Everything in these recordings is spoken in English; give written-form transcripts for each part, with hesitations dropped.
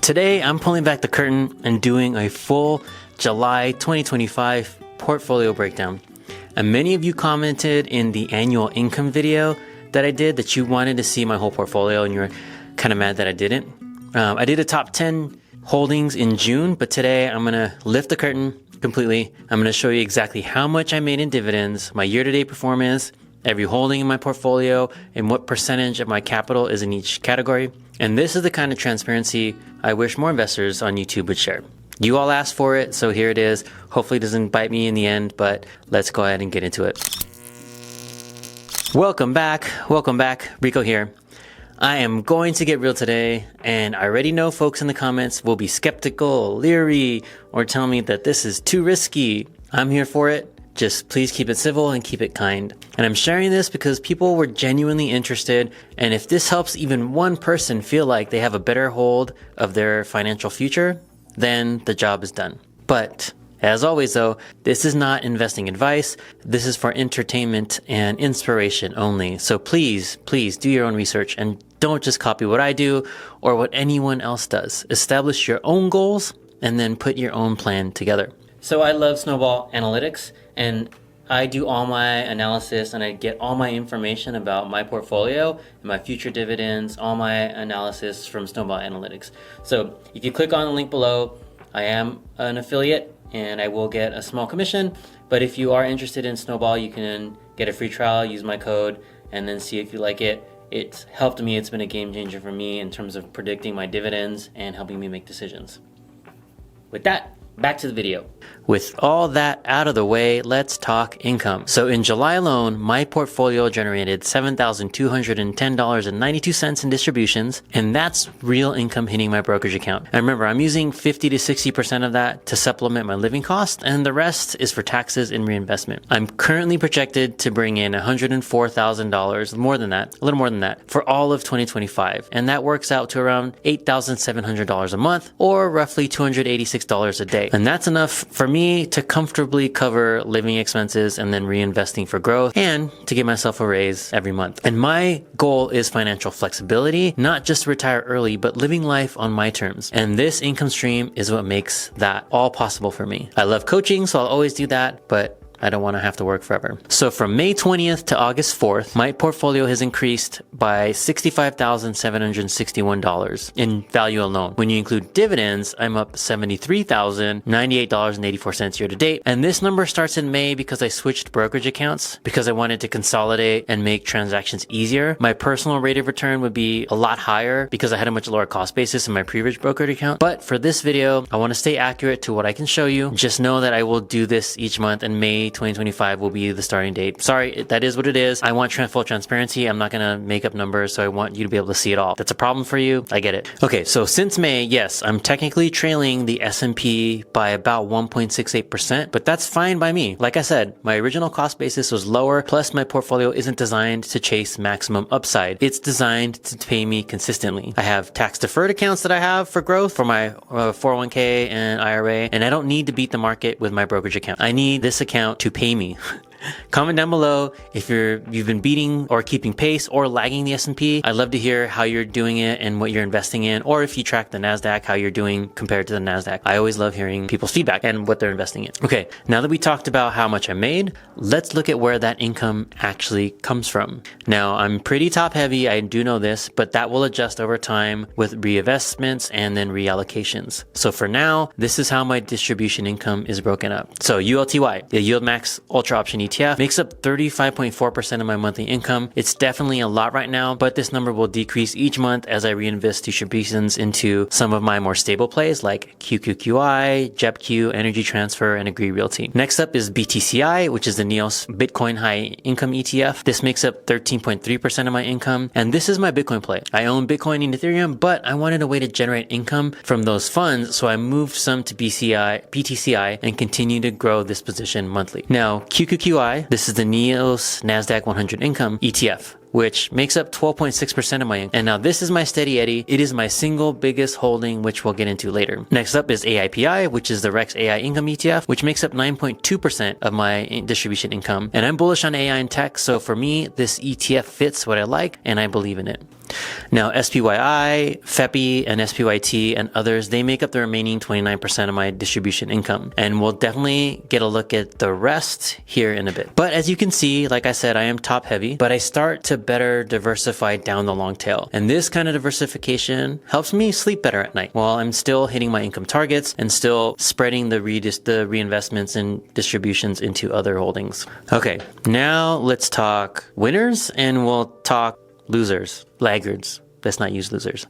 Today, I'm pulling back the curtain and doing a full July 2025 portfolio breakdown. And many of you commented in the annual income video that I did that you wanted to see my whole portfolio and you're kind of mad that I didn't. I did a top 10 holdings in June, but today I'm going to lift the curtain completely. I'm going to show you exactly how much I made in dividends, my year-to-date performance, every holding in my portfolio, and what percentage of my capital is in each category. And this is the kind of transparency I wish more investors on YouTube would share. You all asked for it, so here it is. Hopefully it doesn't bite me in the end, but let's go ahead and get into it. Welcome back, Rico here. I am going to get real today, and I already know folks in the comments will be skeptical, leery, or tell me that this is too risky. I'm here for it. Just please keep it civil and keep it kind. And I'm sharing this because people were genuinely interested, and if this helps even one person feel like they have a better hold of their financial future, then the job is done. But as always though, this is not investing advice. This is for entertainment and inspiration only. So please do your own research and don't just copy what I do or what anyone else does. Establish your own goals and then put your own plan together. So I love Snowball Analytics, and I do all my analysis and I get all my information about my portfolio and my future dividends, all my analysis from Snowball Analytics. So if you click on the link below, I am an affiliate and I will get a small commission. But if you are interested in Snowball, you can get a free trial, use my code, and then see if you like it. It's helped me. It's been a game changer for me in terms of predicting my dividends and helping me make decisions. With that, back to the video. With all that out of the way, let's talk income. So in July alone, my portfolio generated $7,210.92 in distributions, and that's real income hitting my brokerage account. And remember, I'm using 50 to 60% of that to supplement my living costs, and the rest is for taxes and reinvestment. I'm currently projected to bring in $104,000, more than that, a little more than that, for all of 2025. And that works out to around $8,700 a month, or roughly $286 a day. And that's enough for me to comfortably cover living expenses and then reinvesting for growth and to give myself a raise every month. And my goal is financial flexibility, not just to retire early, but living life on my terms. And this income stream is what makes that all possible for me. I love coaching, so I'll always do that, but I don't want to have to work forever. So from May 20th to August 4th, my portfolio has increased by $65,761 in value alone. When you include dividends, I'm up $73,098.84 year to date. And this number starts in May because I switched brokerage accounts because I wanted to consolidate and make transactions easier. My personal rate of return would be a lot higher because I had a much lower cost basis in my previous brokerage account. But for this video, I want to stay accurate to what I can show you. Just know that I will do this each month, and May 2025 will be the starting date. Sorry, that is what it is. I want full transparency. I'm not going to make up numbers, so I want you to be able to see it all. That's a problem for you. I get it. Okay, so since May, yes, I'm technically trailing the S&P by about 1.68%, but that's fine by me. Like I said, my original cost basis was lower, plus my portfolio isn't designed to chase maximum upside. It's designed to pay me consistently. I have tax-deferred accounts that I have for growth for my 401k and IRA, and I don't need to beat the market with my brokerage account. I need this account to pay me. Comment down below if you've been beating or keeping pace or lagging the S&P. I'd love to hear how you're doing it and what you're investing in, or if you track the NASDAQ, how you're doing compared to the NASDAQ. I always love hearing people's feedback and what they're investing in. Okay, now that we talked about how much I made, let's look at where that income actually comes from. Now, I'm pretty top heavy, I do know this, but that will adjust over time with reinvestments and then reallocations. So for now, this is how my distribution income is broken up. So ULTY, the Yield Max Ultra Option ETF, makes up 35.4% of my monthly income. It's definitely a lot right now, but this number will decrease each month as I reinvest distributions into some of my more stable plays like QQQI, JEPQ, Energy Transfer, and Agree Realty. Next up is BTCI, which is the NEOS Bitcoin High Income ETF. This makes up 13.3% of my income, and this is my Bitcoin play. I own Bitcoin and Ethereum, but I wanted a way to generate income from those funds, so I moved some to BTCI and continue to grow this position monthly. Now, QQQI, this is the NEOS NASDAQ 100 Income ETF, which makes up 12.6% of my income. And now this is my steady Eddie. It is my single biggest holding, which we'll get into later. Next up is AIPI, which is the Rex AI Income ETF, which makes up 9.2% of my distribution income. And I'm bullish on AI and tech, so for me, this ETF fits what I like, and I believe in it. Now, SPYI, FEPI, and SPYT, and others, they make up the remaining 29% of my distribution income. And we'll definitely get a look at the rest here in a bit. But as you can see, like I said, I am top heavy, but I start to better diversify down the long tail. And this kind of diversification helps me sleep better at night while I'm still hitting my income targets and still spreading the reinvestments and distributions into other holdings. Okay, now let's talk winners and we'll talk losers, laggards. Let's not use losers.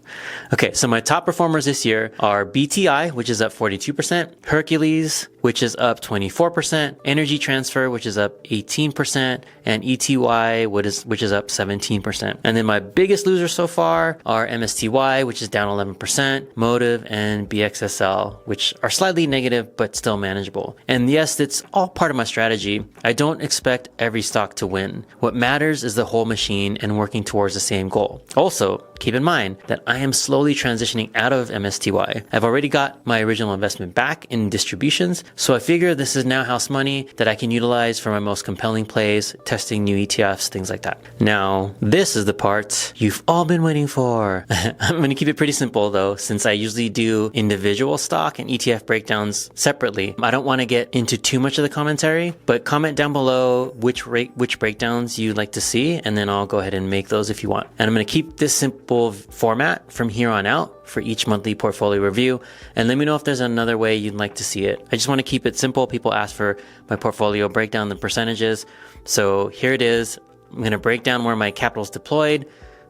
Okay, so my top performers this year are BTI, which is up 42%, Hercules, which is up 24%, Energy Transfer, which is up 18%, and ETY, which is up 17%. And then my biggest losers so far are MSTY, which is down 11%, Motive, and BXSL, which are slightly negative, but still manageable. And yes, it's all part of my strategy. I don't expect every stock to win. What matters is the whole machine and working towards the same goal. Also, keep in mind that I am slowly transitioning out of MSTY. I've already got my original investment back in distributions, so I figure this is now house money that I can utilize for my most compelling plays, testing new ETFs, things like that. Now, this is the part you've all been waiting for. I'm going to keep it pretty simple though, since I usually do individual stock and ETF breakdowns separately. I don't want to get into too much of the commentary, but comment down below which breakdowns you'd like to see, and then I'll go ahead and make those if you want. And I'm going to keep this simple format from here on out for each monthly portfolio review, and let me know if there's another way you'd like to see it. I just want to keep it simple. People ask for my portfolio breakdown, the percentages. So here it is. I'm going to break down where my capital is deployed,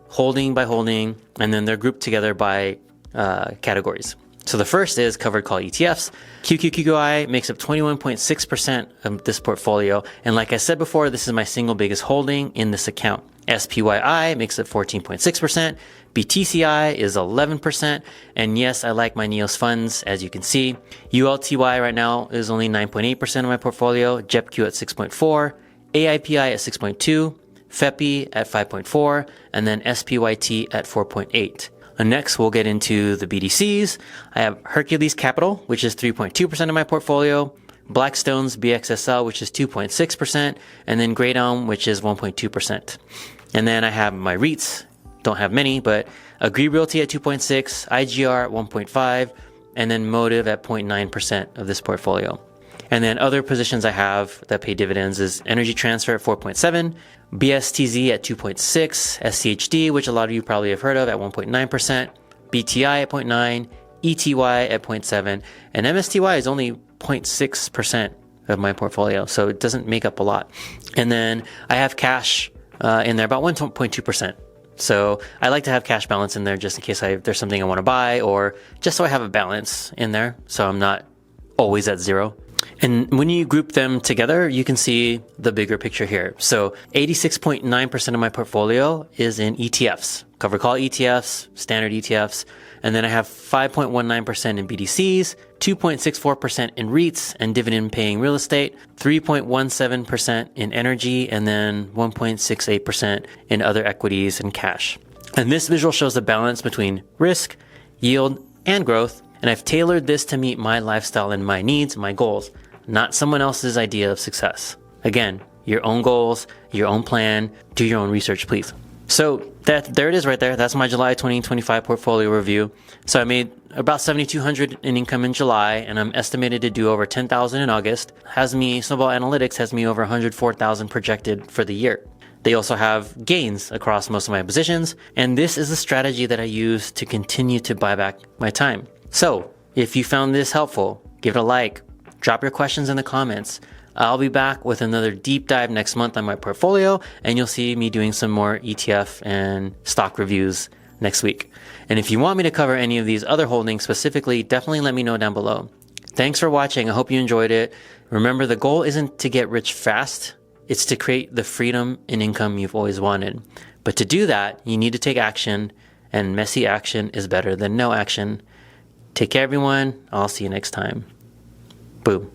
holding by holding, and then they're grouped together by categories. So the first is covered call ETFs. QQQI makes up 21.6% of this portfolio. And like I said before, this is my single biggest holding in this account. SPYI makes up 14.6%. BTCI is 11%. And yes, I like my NEOS funds, as you can see. ULTY right now is only 9.8% of my portfolio. JEPQ at 6.4%. AIPI at 6.2%. FEPI at 5.4%. And then SPYT at 4.8%. Next, we'll get into the BDCs. I have Hercules Capital, which is 3.2% of my portfolio. Blackstone's BXSL, which is 2.6%. And then Great Elm, which is 1.2%. And then I have my REITs. Don't have many, but Agree Realty at 2.6%, IGR at 1.5%, and then Motive at 0.9% of this portfolio. And then other positions I have that pay dividends is Energy Transfer at 4.7%, BSTZ at 2.6%, SCHD, which a lot of you probably have heard of, at 1.9%, BTI at 0.9%, ETY at 0.7%, and MSTY is only 0.6% of my portfolio, so it doesn't make up a lot. And then I have cash in there, about 1.2%. So I like to have cash balance in there just in case there's something I want to buy, or just so I have a balance in there so I'm not always at zero. And when you group them together, you can see the bigger picture here. So 86.9% of my portfolio is in ETFs, covered call ETFs, standard ETFs. And then I have 5.19% in BDCs, 2.64% in REITs and dividend paying real estate, 3.17% in energy, and then 1.68% in other equities and cash. And this visual shows the balance between risk, yield, and growth. And I've tailored this to meet my lifestyle and my needs, my goals, not someone else's idea of success. Again, your own goals, your own plan, do your own research, please. So there it is right there. That's my July 2025 portfolio review. So I made about $7,200 in income in July, and I'm estimated to do over $10,000 in August. Snowball Analytics has me over $104,000 projected for the year. They also have gains across most of my positions, and this is a strategy that I use to continue to buy back my time. So if you found this helpful, give it a like, drop your questions in the comments. I'll be back with another deep dive next month on my portfolio, and you'll see me doing some more ETF and stock reviews next week. And if you want me to cover any of these other holdings specifically, definitely let me know down below. Thanks for watching. I hope you enjoyed it. Remember, the goal isn't to get rich fast. It's to create the freedom and income you've always wanted. But to do that, you need to take action, and messy action is better than no action. Take care, everyone. I'll see you next time. Boom.